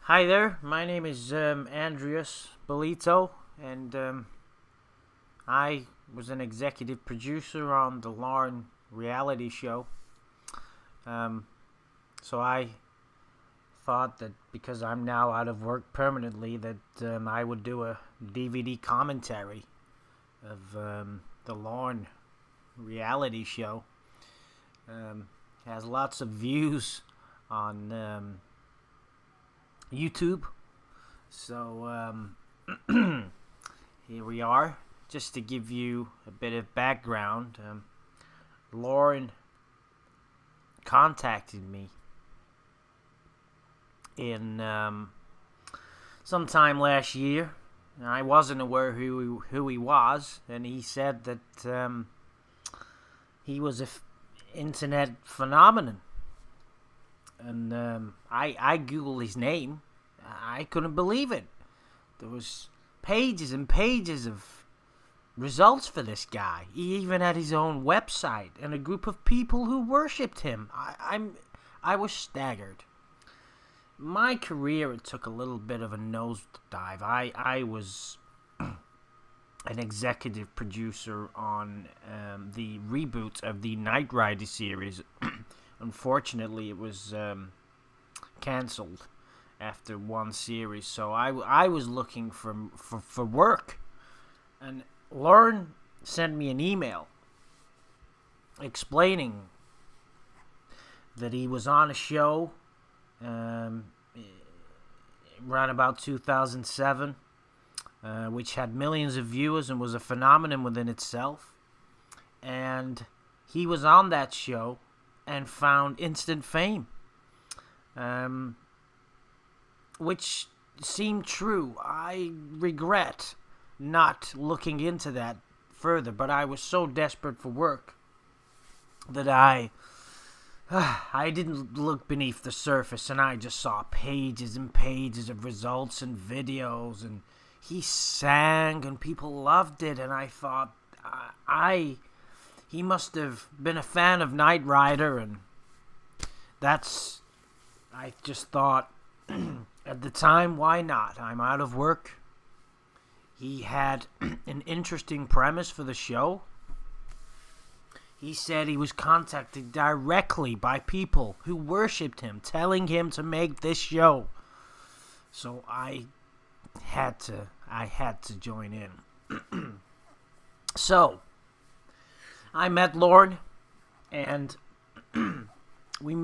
Hi there, my name is Andreas Bullito, and I was an executive producer on the Lorne Reality Show. Um, so I thought that because I'm now out of work permanently, that I would do a DVD commentary of the Lorne Reality Show. Has lots of views on YouTube. So here we are. Just to give you a bit of background, Lauren contacted me in sometime last year. I wasn't aware who he was, and he said that he was an internet phenomenon. And I googled his name. I couldn't believe it. There was pages and pages of results for this guy. He even had his own website and a group of people who worshipped him. I was staggered. My career, it took a little bit of a nosedive. I was an executive producer on the reboot of the Knight Rider series. Unfortunately, it was cancelled after one series, so I was looking for work, and Lorne sent me an email explaining that he was on a show around about 2007, which had millions of viewers and was a phenomenon within itself, and he was on that show and found instant fame, which seemed true. I regret not looking into that further, but I was so desperate for work that I didn't look beneath the surface, and I just saw pages and pages of results and videos, and he sang and people loved it, and I thought, he must have been a fan of Knight Rider, and I just thought, at the time, why not? I'm out of work. He had an interesting premise for the show. He said he was contacted directly by people who worshipped him, telling him to make this show. So I had to join in. So I met Lorne, and we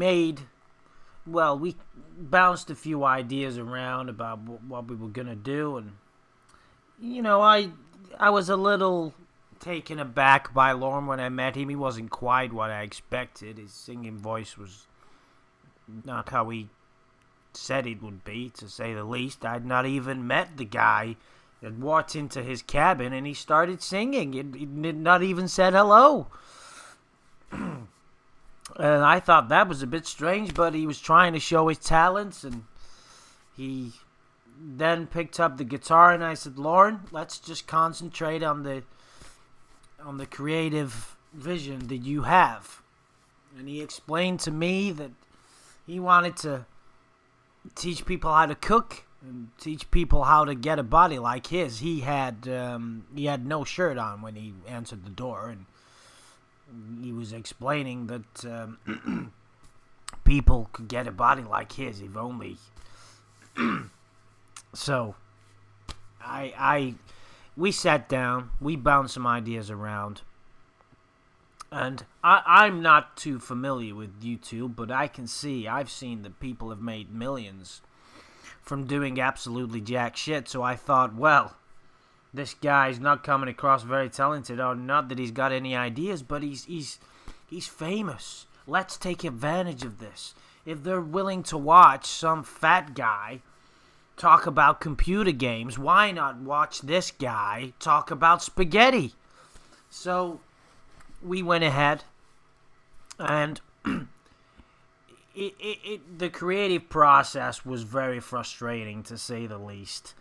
bounced a few ideas around about what we were gonna do, and I was a little taken aback by Lorne when I met him. He wasn't quite what I expected. His singing voice was not how he said it would be, to say the least. I'd not even met the guy that walked into his cabin and he started singing. He not even said hello. And I thought that was a bit strange, but he was trying to show his talents, and he then picked up the guitar, and I said, Lorne, let's just concentrate on the creative vision that you have. And he explained to me that he wanted to teach people how to cook and teach people how to get a body like his. He had no shirt on when he answered the door, and he was explaining that people could get a body like his if only. So we sat down, we bounced some ideas around, and I'm not too familiar with YouTube, but I've seen that people have made millions from doing absolutely jack shit. So I thought, well, this guy's not coming across very talented, or not that he's got any ideas, but he's famous. Let's take advantage of this. If they're willing to watch some fat guy talk about computer games, why not watch this guy talk about spaghetti? So we went ahead, and the creative process was very frustrating, to say the least.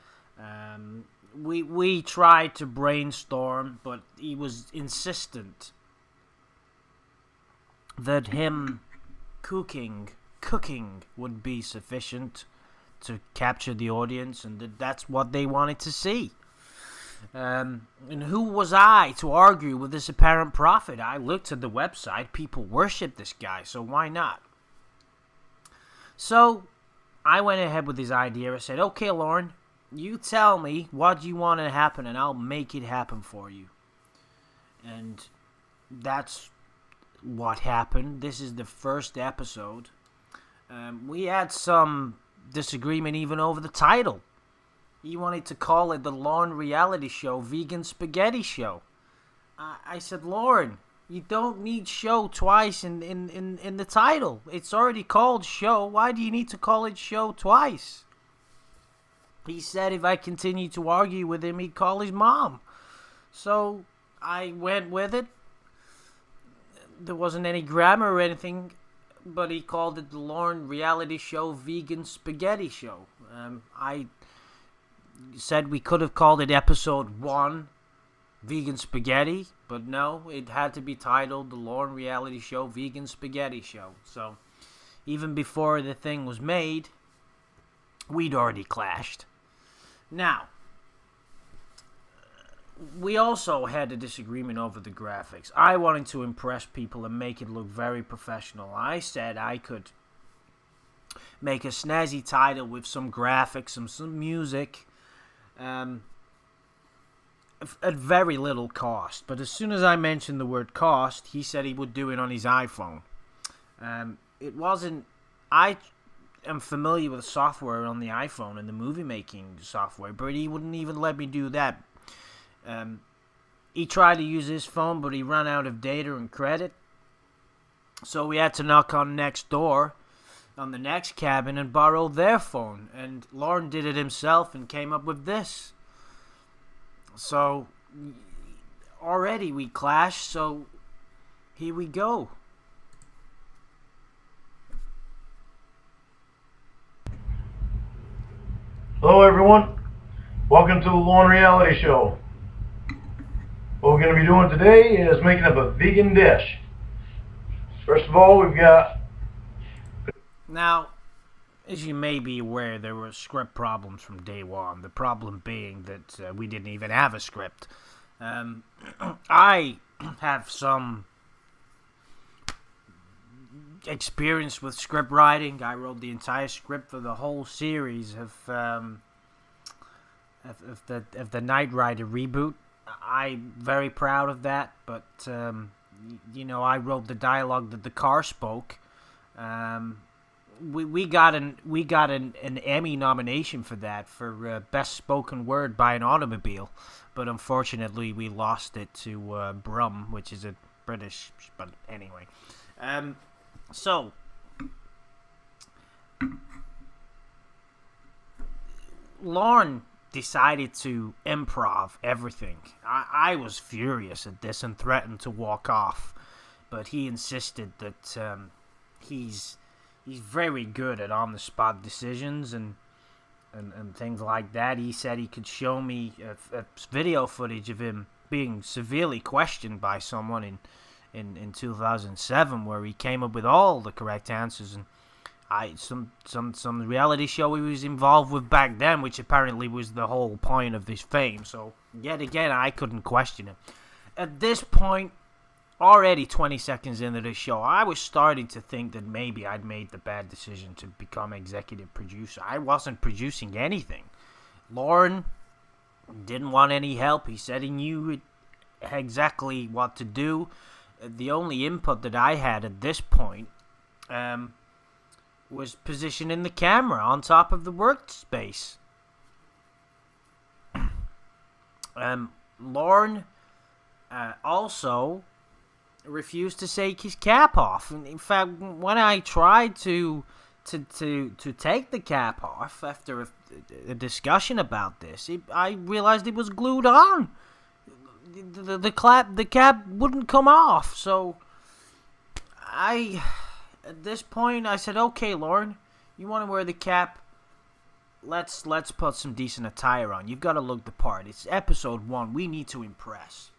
We tried to brainstorm, but he was insistent that him cooking would be sufficient to capture the audience, and that's what they wanted to see. And who was I to argue with this apparent prophet? I looked at the website. People worship this guy, so why not? So I went ahead with this idea. I said, okay, Lorne, you tell me what you want to happen, and I'll make it happen for you. And that's what happened. This is the first episode. We had some disagreement even over the title. He wanted to call it the Lorne Reality Show, Vegan Spaghetti Show. I said, Lorne, you don't need show twice in the title. It's already called show. Why do you need to call it show twice? He said if I continued to argue with him, he'd call his mom. So I went with it. There wasn't any grammar or anything, but he called it the Lorne Reality Show, Vegan Spaghetti Show. I said we could have called it episode 1, Vegan Spaghetti, but no, it had to be titled the Lorne Reality Show, Vegan Spaghetti Show. So even before the thing was made, we'd already clashed. Now, we also had a disagreement over the graphics. I wanted to impress people and make it look very professional. I said I could make a snazzy title with some graphics and some music at very little cost. But as soon as I mentioned the word cost, he said he would do it on his iPhone. It wasn't... I am familiar with software on the iPhone and the movie making software, but he wouldn't even let me do that. He tried to use his phone, but he ran out of data and credit. So we had to knock on next door, on the next cabin, and borrow their phone. And Lorne did it himself and came up with this. So already we clashed, so here we go. Hello everyone, welcome to the Lorne Reality Show. What we're going to be doing today is making up a vegan dish. First of all, we've got... Now, as you may be aware, there were script problems from day one. The problem being that we didn't even have a script. I have some experience with script writing. I wrote the entire script for the whole series of the Knight Rider reboot. I'm very proud of that, but I wrote the dialogue that the car spoke. We got an Emmy nomination for that, for best spoken word by an automobile, but unfortunately we lost it to Brum, which is a British. But anyway, so Lorne decided to improv everything. I was furious at this and threatened to walk off, but he insisted that he's very good at on-the-spot decisions and things like that. He said he could show me a video footage of him being severely questioned by someone in 2007, where he came up with all the correct answers, and some reality show he was involved with back then, which apparently was the whole point of this fame. So yet again, I couldn't question him. At this point, already 20 seconds into the show, I was starting to think that maybe I'd made the bad decision to become executive producer. I wasn't producing anything. Lorne didn't want any help. He said he knew exactly what to do. The only input that I had at this point was positioning the camera on top of the workspace. Lorne also refused to take his cap off. In fact, when I tried to take the cap off after a discussion about this, I realized it was glued on. The cap wouldn't come off. So at this point, I said, "Okay, Lorne, you want to wear the cap? Let's put some decent attire on. You've got to look the part. It's episode 1. We need to impress."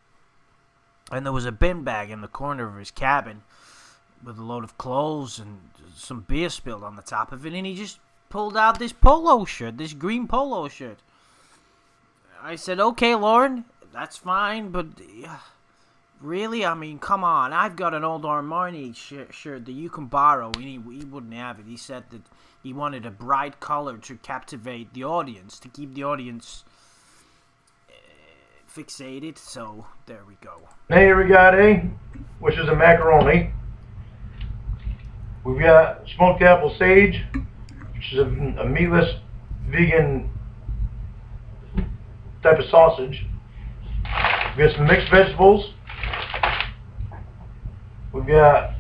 And there was a bin bag in the corner of his cabin with a load of clothes and some beer spilled on the top of it. And he just pulled out this polo shirt, this green polo shirt. I said, okay, Lorne, that's fine, but really, I mean, come on. I've got an old Armani shirt that you can borrow, and he wouldn't have it. He said that he wanted a bright color to captivate the audience, to keep the audience fixated, so there we go. Here we got which is a macaroni. We've got smoked apple sage, which is a meatless vegan type of sausage. We've got some mixed vegetables. We've got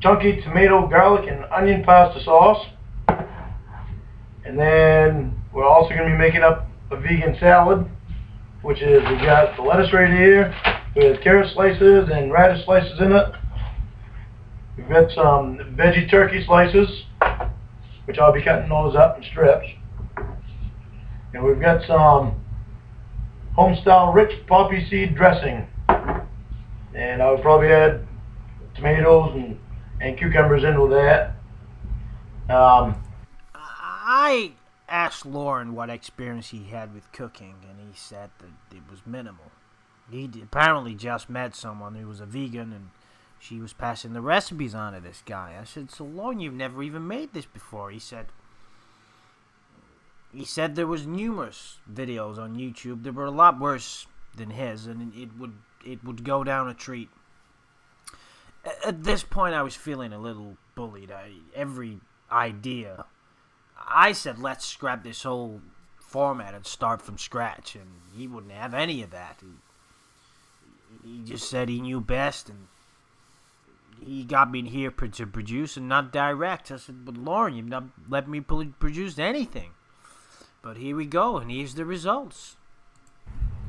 chunky tomato, garlic, and onion pasta sauce. And then we're also going to be making up a vegan salad, which is, we've got the lettuce right here with carrot slices and radish slices in it. We've got some veggie turkey slices, which I'll be cutting those up in strips. And we've got some home-style rich poppy seed dressing. And I would probably add tomatoes and cucumbers into that. I asked Lorne what experience he had with cooking, and he said that it was minimal. He apparently just met someone who was a vegan, and she was passing the recipes on to this guy. I said, so Lorne, you've never even made this before. He said there was numerous videos on YouTube that were a lot worse than his, and it would go down a treat. At this point, I was feeling a little bullied. Every idea, I said, let's scrap this whole format and start from scratch, and he wouldn't have any of that. He just said he knew best, and he got me here to produce and not direct. I said, but Lorne, you've not let me produce anything. But here we go, and here's the results.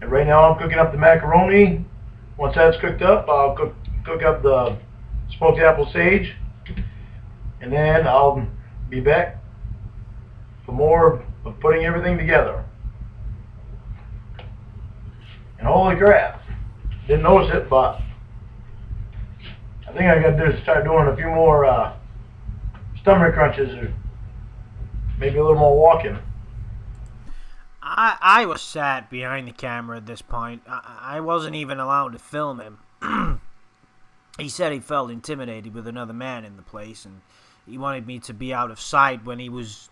And right now I'm cooking up the macaroni. Once that's cooked up, I'll cook up the smoked apple sage. And then I'll be back for more of putting everything together. And holy crap, didn't notice it, but I think I got to do is start doing a few more stomach crunches, or maybe a little more walking. I was sat behind the camera at this point. I wasn't even allowed to film him. He said he felt intimidated with another man in the place, and he wanted me to be out of sight when he was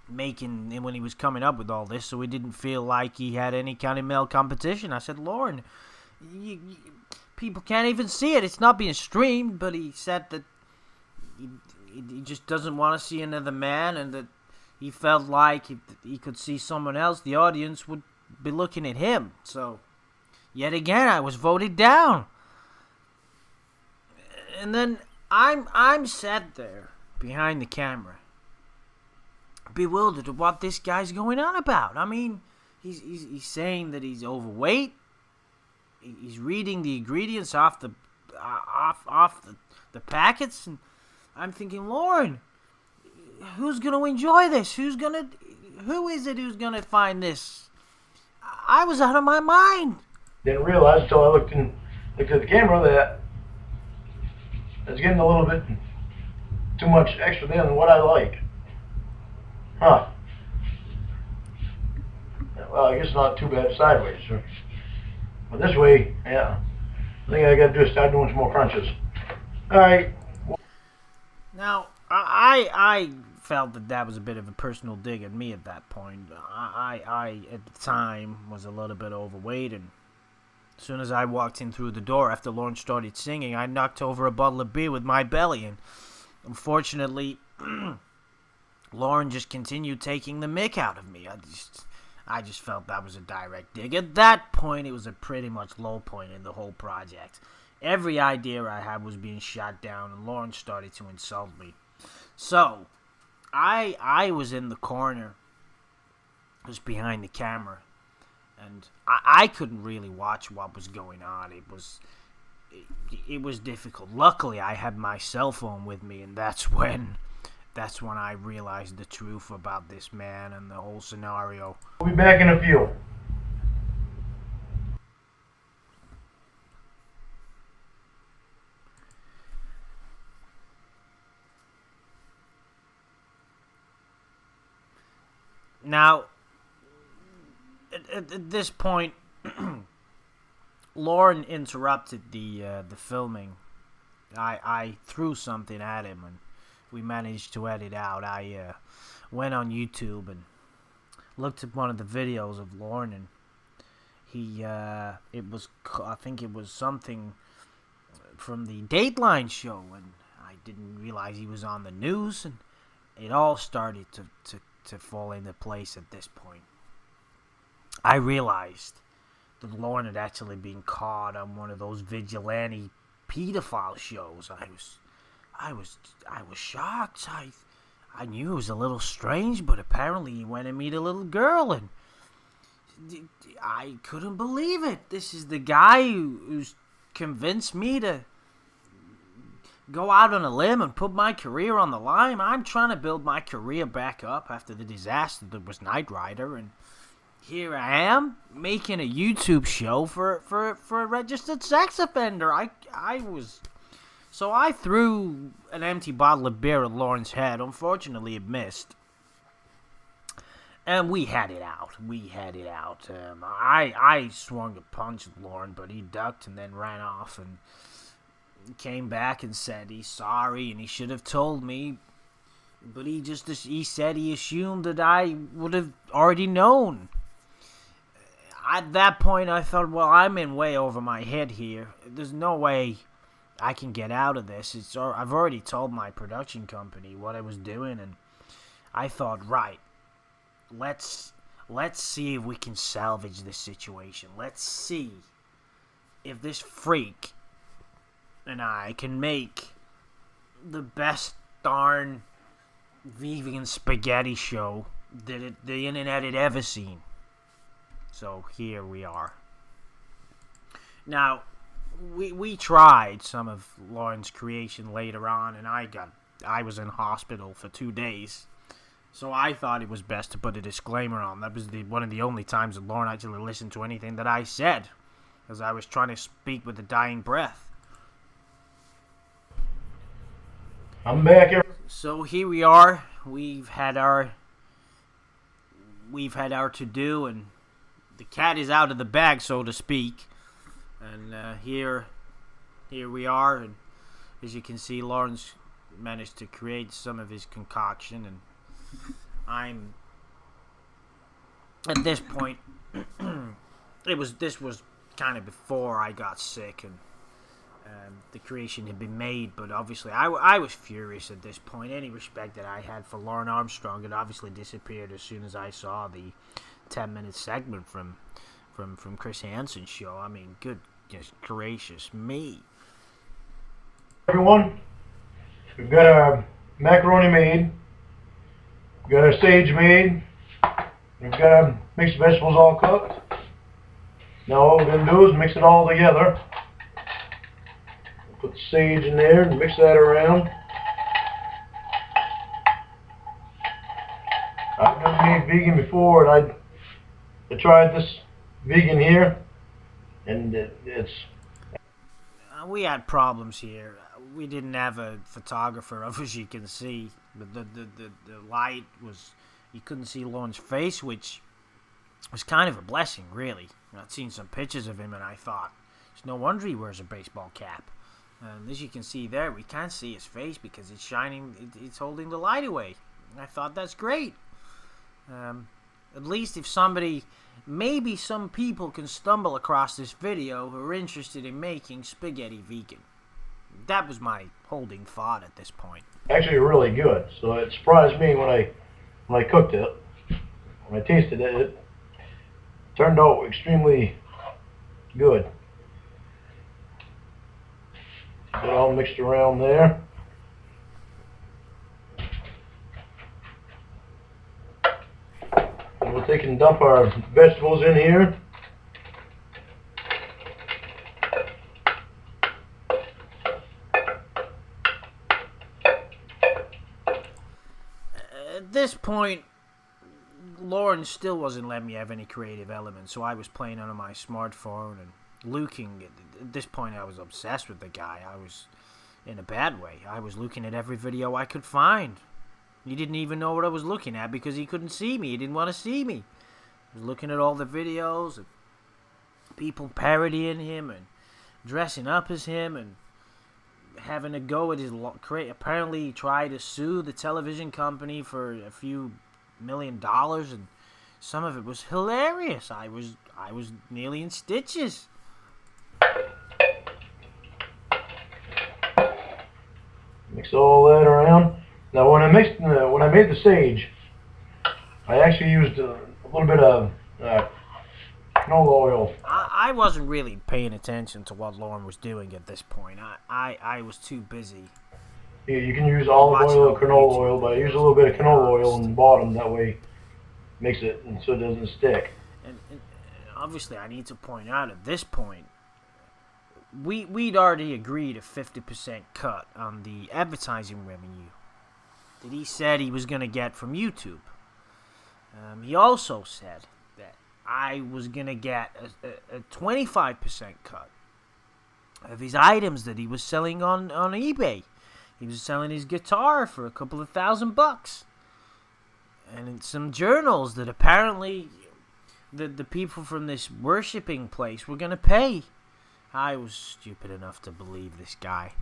coming up with all this, so he didn't feel like he had any kind of male competition. I said, Lorne, people can't even see it. It's not being streamed. But he said that he just doesn't want to see another man, and that he felt like if he could see someone else, the audience would be looking at him. So, yet again, I was voted down. And then I'm sat there behind the camera, bewildered at what this guy's going on about. I mean, he's saying that he's overweight. He's reading the ingredients off the packets, and I'm thinking, Lorne, who's gonna enjoy this? Who is it who's gonna find this? I was out of my mind. Didn't realize until I looked at the camera that it's getting a little bit too much extra than what I like. Huh. Well, I guess not too bad sideways. But this way, yeah. I think I got to do is start doing some more crunches. All right. Now, I felt that was a bit of a personal dig at me at that point. I at the time was a little bit overweight, and as soon as I walked in through the door after Lorne started singing, I knocked over a bottle of beer with my belly, and unfortunately, Lorne just continued taking the mick out of me. I just felt that was a direct dig. At that point, it was a pretty much low point in the whole project. Every idea I had was being shot down, and Lorne started to insult me. So, I was in the corner, just behind the camera, and I couldn't really watch what was going on. It was difficult. Luckily, I had my cell phone with me, and that's when I realized the truth about this man and the whole scenario. We'll be back in a few. Now, at this point, Lorne interrupted the filming. I threw something at him, and we managed to edit out. I went on YouTube and looked at one of the videos of Lorne, and I think it was something from the Dateline show, and I didn't realize he was on the news, and it all started to fall into place at this point. I realized that Lorne had actually been caught on one of those vigilante pedophile shows. I was shocked. I knew it was a little strange, but apparently he went and meet a little girl, and I couldn't believe it. This is the guy who's convinced me to go out on a limb and put my career on the line. I'm trying to build my career back up after the disaster that was Knight Rider, and here I am making a YouTube show for a registered sex offender. So I threw an empty bottle of beer at Lorne's head. Unfortunately, it missed. And we had it out. I swung a punch at Lorne, but he ducked and then ran off and came back and said he's sorry and he should have told me. But he said he assumed that I would have already known. At that point, I thought, well, I'm in way over my head here. There's no way I can get out of this. I've already told my production company what I was doing, and I thought, right, let's see if we can salvage this situation. Let's see if this freak and I can make the best darn vegan spaghetti show that the internet had ever seen. So here we are. Now, we tried some of Lorne's creation later on, and I was in hospital for 2 days. So I thought it was best to put a disclaimer on. That was one of the only times that Lorne actually listened to anything that I said, as I was trying to speak with a dying breath. I'm back here. So here we are. We've had our to-do, and the cat is out of the bag, so to speak. And here we are, and as you can see, Lorne's managed to create some of his concoction, and I'm at this point. This was kind of before I got sick, and the creation had been made. But obviously, I was furious at this point. Any respect that I had for Lorne Armstrong had obviously disappeared as soon as I saw the 10-minute segment from Chris Hansen's show. I mean, goodness gracious me. Everyone, we've got our macaroni made. We've got our sage made. We've got our mixed vegetables all cooked. Now what we're going to do is mix it all together. Put the sage in there and mix that around. I've never made vegan before, and I tried this vegan here, and it's... We had problems here. We didn't have a photographer, as you can see. But the light was... You couldn't see Lorne's face, which was kind of a blessing, really. I'd seen some pictures of him, and I thought, it's no wonder he wears a baseball cap. And as you can see there, we can't see his face because it's shining, it's holding the light away. And I thought, that's great. At least if maybe some people can stumble across this video who are interested in making spaghetti vegan. That was my holding thought at this point. Actually really good, so it surprised me when I cooked it. When I tasted it, it turned out extremely good. Get it all mixed around there. And we'll take and dump our vegetables in here. At this point, Lorne still wasn't letting me have any creative elements, so I was playing on my smartphone and looking. At this point, I was obsessed with the guy. I was in a bad way. I was looking at every video I could find He didn't even know what I was looking at because he couldn't see me. He didn't want to see me. He was looking at all the videos of people parodying him and dressing up as him and having a go at his... Apparently he tried to sue the television company for a few $1 million, and some of it was hilarious. I was nearly in stitches. Mix all that around. Now when I made the sage, I actually used a little bit of canola oil. I wasn't really paying attention to what Lorne was doing at this point. I was too busy. You can use olive oil or canola oil, but I use a little bit of canola oil on the bottom. That way, makes it so it doesn't stick. And obviously, I need to point out at this point, we'd already agreed a 50% cut on the advertising revenue that he said he was going to get from YouTube. He also said that I was going to get a 25% cut of his items that he was selling on eBay. He was selling his guitar for a couple of $1,000. And some journals that apparently the people from this worshipping place were going to pay. I was stupid enough to believe this guy.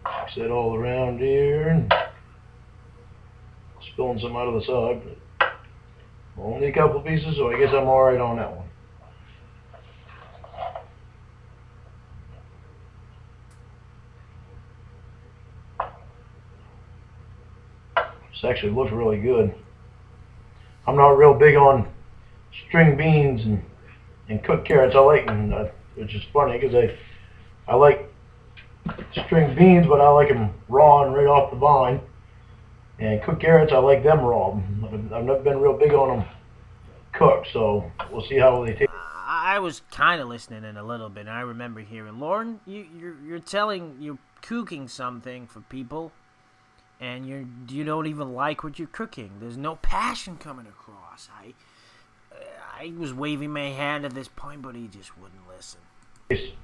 Mix it all around here. And spilling some out of the side. But only a couple pieces, so I guess I'm alright on that one. This actually looks really good. I'm not real big on string beans and cooked carrots. I like them, which is funny because I like string beans, but I like them raw and right off the vine. And cooked carrots, I like them raw. I've never been real big on them cooked, so we'll see how they taste. I was kind of listening in a little bit, and I remember hearing, Lorne, you're cooking something for people, and you don't even like what you're cooking. There's no passion coming across. I was waving my hand at this point, but he just wouldn't listen.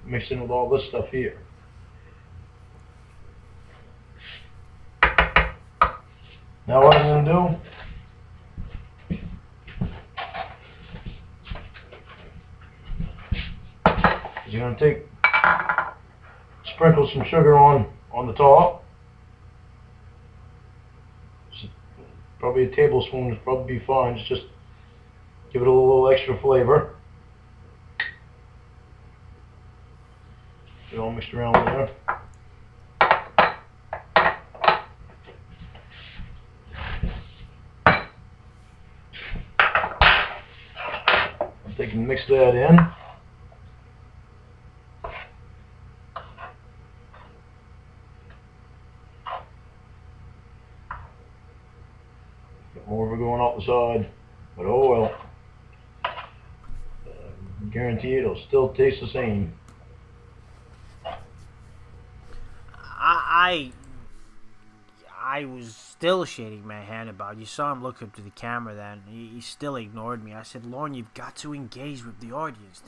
Mixing with all this stuff here. Now what I'm going to do is you're going to sprinkle some sugar on the top. Probably a tablespoon would probably be fine. Just give it a little extra flavor. Get it all mixed around there. They can mix that in. Get more of it going off the side, but oh well. Guarantee it'll still taste the same. I was still shading my hand about. You saw him look up to the camera then. He still ignored me. I said, Lorne, you've got to engage with the audience.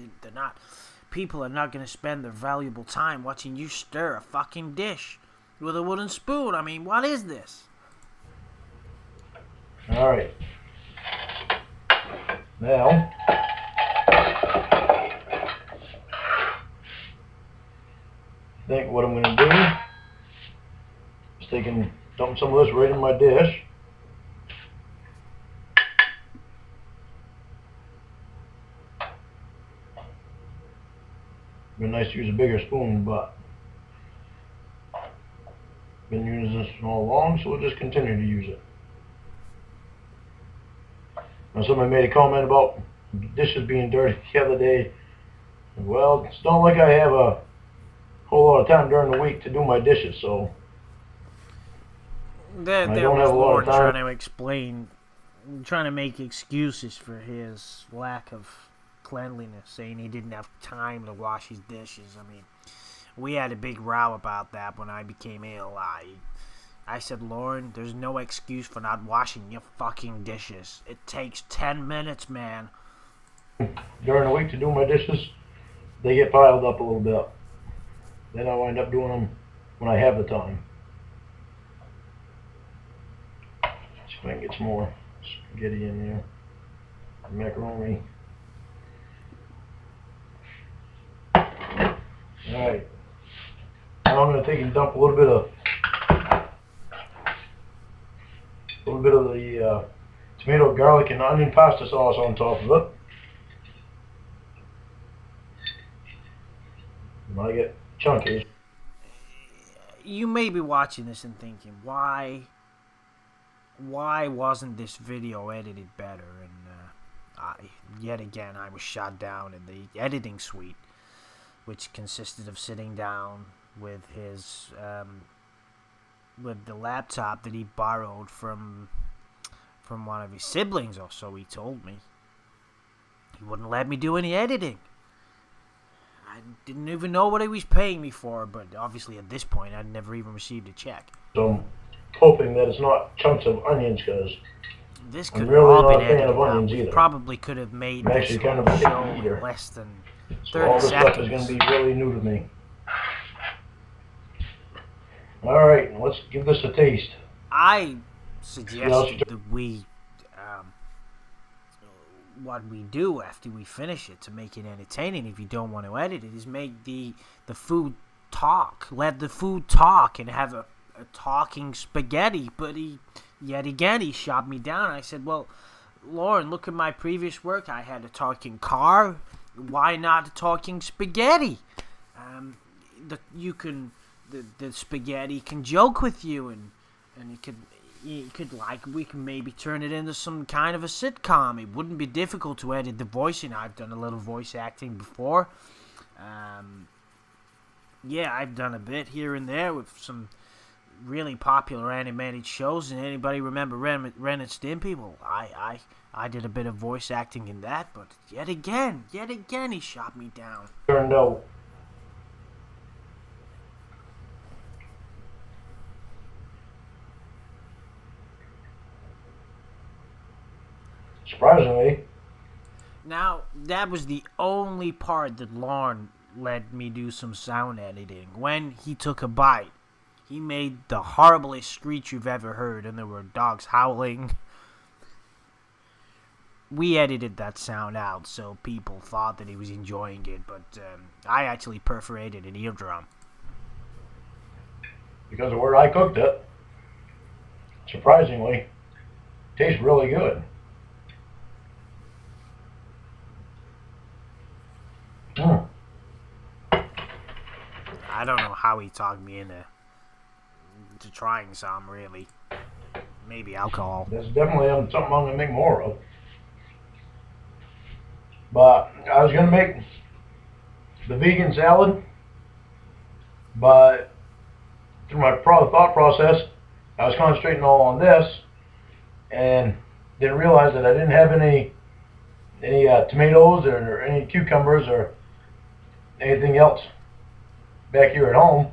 People are not going to spend their valuable time watching you stir a fucking dish with a wooden spoon. I mean, what is this? Alright. Now, I think what I'm going to do is dump some of this right in my dish. It'd be nice to use a bigger spoon, but been using this all along, so we'll just continue to use it. Now somebody made a comment about dishes being dirty the other day. Well, it's not like I have a whole lot of time during the week to do my dishes, so There was Lorne trying to explain, trying to make excuses for his lack of cleanliness, saying he didn't have time to wash his dishes. I mean, we had a big row about that when I became ill. I said, Lorne, there's no excuse for not washing your fucking dishes. It takes 10 minutes, man. During the week to do my dishes, they get piled up a little bit. Then I wind up doing them when I have the time. if I can get some more spaghetti in there. Macaroni. Alright. Now I'm going to take and dump a little bit of the tomato, garlic, and onion pasta sauce on top of it. And I get chunky. You may be watching this and thinking, why wasn't this video edited better? And yet again, I was shot down in the editing suite, which consisted of sitting down with his with the laptop that he borrowed from one of his siblings, or so he told me. He wouldn't let me do any editing. I didn't even know what he was paying me for, but obviously at this point I'd never even received a check. So I'm hoping that it's not chunks of onions, because this could I'm have really all not been a fan edited of onions out. either. Probably could have made I'm this actually kind of whole a show picky eater. in less than So all 30 this seconds. stuff is going to be really new to me. Alright, let's give this a taste. I suggested that we, what we do after we finish it to make it entertaining, if you don't want to edit it, is make the food talk. Let the food talk and have a talking spaghetti. But yet again, he shot me down. I said, well, Lorne, look at my previous work. I had a talking car. Why not a talking spaghetti? The spaghetti can joke with you, and we can maybe turn it into some kind of a sitcom. It wouldn't be difficult to edit the voicing. I've done a little voice acting before. Yeah, I've done a bit here and there with some really popular animated shows. And anybody remember Ren and Stimpy? Well, I did a bit of voice acting in that, but yet again, he shot me down. Turned out. Surprisingly. Now, that was the only part that Lorne let me do some sound editing. When he took a bite, he made the horriblest screech you've ever heard, and there were dogs howling. We edited that sound out so people thought that he was enjoying it, but I actually perforated an eardrum. Because of where I cooked it, surprisingly, tastes really good. I don't know how he talked me into trying some, really. Maybe alcohol. That's definitely something I'm going to make more of. But I was going to make the vegan salad, but through my thought process, I was concentrating all on this, and didn't realize that I didn't have any tomatoes or any cucumbers or anything else back here at home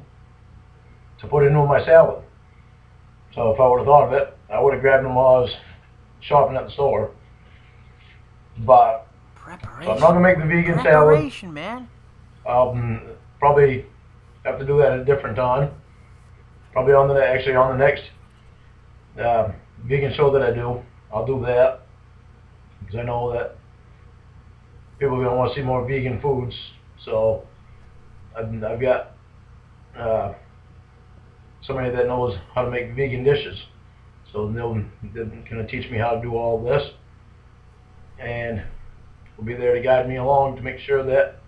to put into my salad. So if I would have thought of it, I would have grabbed them while I was shopping at the store. But Preparation. so I'm not gonna make the vegan Preparation, salad. Man. I'll probably have to do that at a different time. Probably on the next vegan show that I do, I'll do that, because I know that people are gonna want to see more vegan foods. So I've got somebody that knows how to make vegan dishes, so they're gonna teach me how to do all this, and will be there to guide me along to make sure that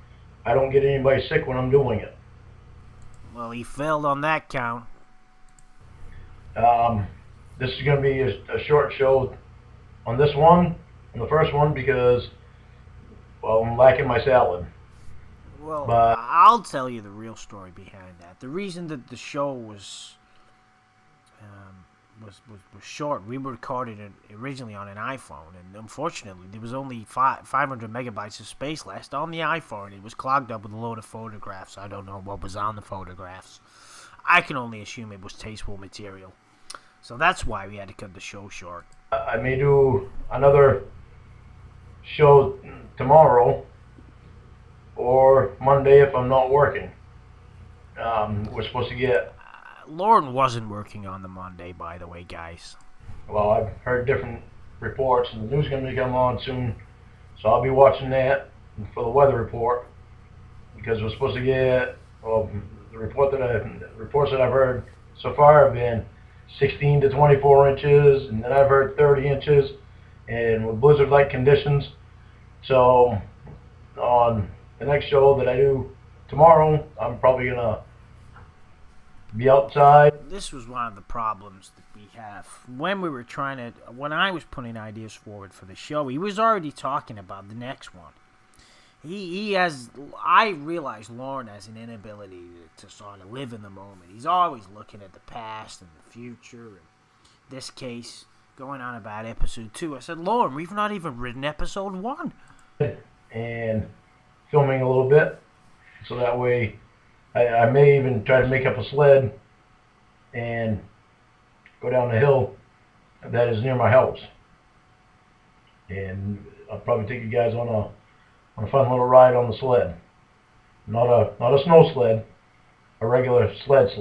I don't get anybody sick when I'm doing it. Well, he failed on that count. This is going to be a short show on this one, on the first one, because, well, I'm lacking my salad. Well, but I'll tell you the real story behind that. The reason that the show was short, we recorded it originally on an iPhone, and unfortunately there was only 500 megabytes of space left on the iPhone. It was clogged up with a load of photographs. I don't know what was on the photographs. I can only assume it was tasteful material. So that's why we had to cut the show short. I may do another show tomorrow or Monday if I'm not working. We're supposed to get... Lorne wasn't working on the Monday, by the way, guys. well, I've heard different reports, and the news is going to be coming on soon, so I'll be watching that for the weather report, because we're supposed to get, well, the reports that I've heard so far have been 16 to 24 inches, and then I've heard 30 inches, and with blizzard-like conditions. So on the next show that I do tomorrow, I'm probably gonna be outside. This was one of the problems that we have when we were when I was putting ideas forward for the show. He was already talking about the next one. I realize Lorne has an inability to sort of live in the moment. He's always looking at the past and the future. In this case, going on about episode 2. I said, Lorne, we've not even written episode 1. And filming a little bit, so that way I may even try to make up a sled and go down the hill that is near my house. And I'll probably take you guys on a fun little ride on the sled. Not a snow sled, a regular sled.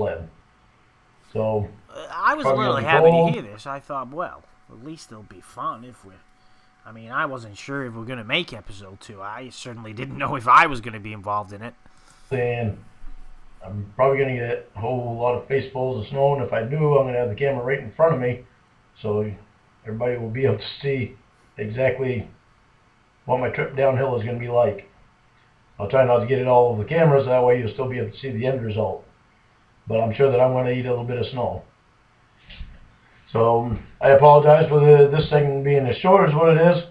So I was a little happy to hear this. I thought, well, at least it'll be fun if we're... I mean, I wasn't sure if we're going to make episode 2. I certainly didn't know if I was going to be involved in it. And I'm probably going to get a whole lot of facefuls of snow, and if I do, I'm going to have the camera right in front of me, so everybody will be able to see exactly what my trip downhill is going to be like. I'll try not to get it all over the cameras, that way you'll still be able to see the end result. But I'm sure that I'm going to eat a little bit of snow. So I apologize for this segment being as short as what it is,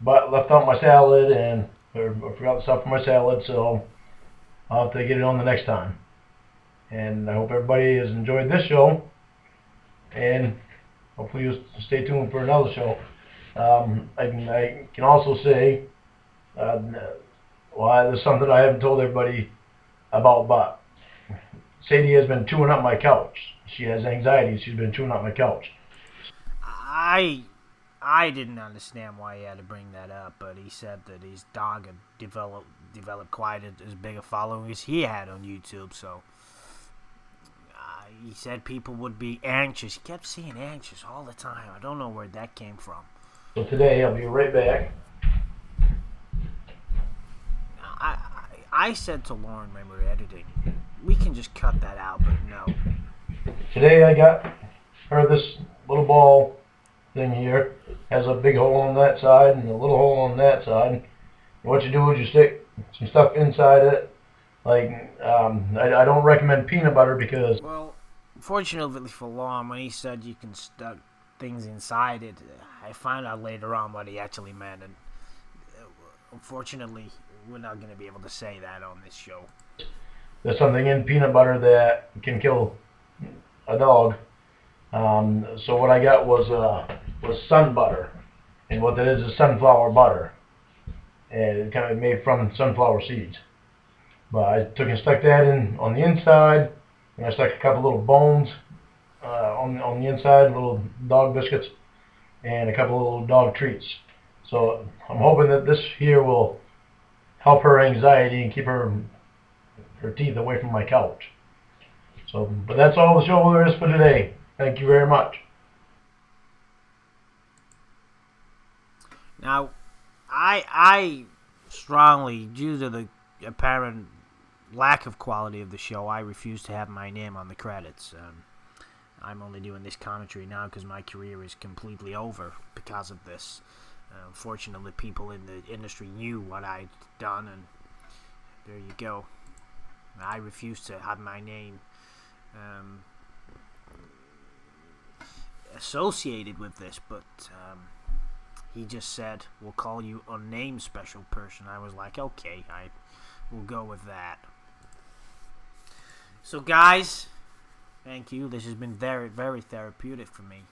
but left out my salad and I forgot the stuff for my salad, so I'll have to get it on the next time. And I hope everybody has enjoyed this show, and hopefully you'll stay tuned for another show. I can also say, well, there's something I haven't told everybody about, but Sadie has been chewing up my couch. She has anxiety. She's been chewing up my couch. I didn't understand why he had to bring that up, but he said that his dog had developed quite as big a following as he had on YouTube. So he said people would be anxious. He kept saying anxious all the time. I don't know where that came from. So today I'll be right back. I said to Lorne when we were editing, we can just cut that out, but no. Today I got her this little ball thing here. Has a big hole on that side and a little hole on that side. And what you do is you stick some stuff inside it. Like, I don't recommend peanut butter because... Well, fortunately for Lorne, when he said you can stuff things inside it, I found out later on what he actually meant. And unfortunately, we're not going to be able to say that on this show. There's something in peanut butter that can kill a dog. So what I got was sun butter, and what that is sunflower butter, and it's kind of made from sunflower seeds. But I took and stuck that in on the inside, and I stuck a couple little bones on the inside, little dog biscuits, and a couple of little dog treats. So I'm hoping that this here will help her anxiety and keep her teeth away from my couch. So, but that's all the show there is for today. Thank you very much. Now, I strongly, due to the apparent lack of quality of the show, I refuse to have my name on the credits. I'm only doing this commentary now because my career is completely over because of this. Unfortunately, people in the industry knew what I'd done, and there you go. I refuse to have my name associated with this, but he just said, we'll call you unnamed special person. I was like, okay, I will go with that. So guys, thank you. This has been very, very therapeutic for me.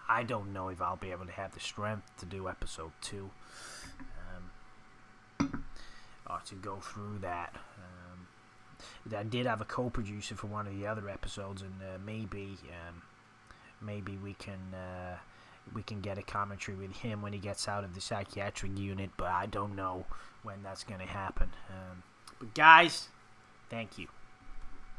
I don't know if I'll be able to have the strength to do episode 2. Or to go through that. I did have a co-producer for one of the other episodes, and maybe we can get a commentary with him when he gets out of the psychiatric unit, but I don't know when that's going to happen. But guys, thank you.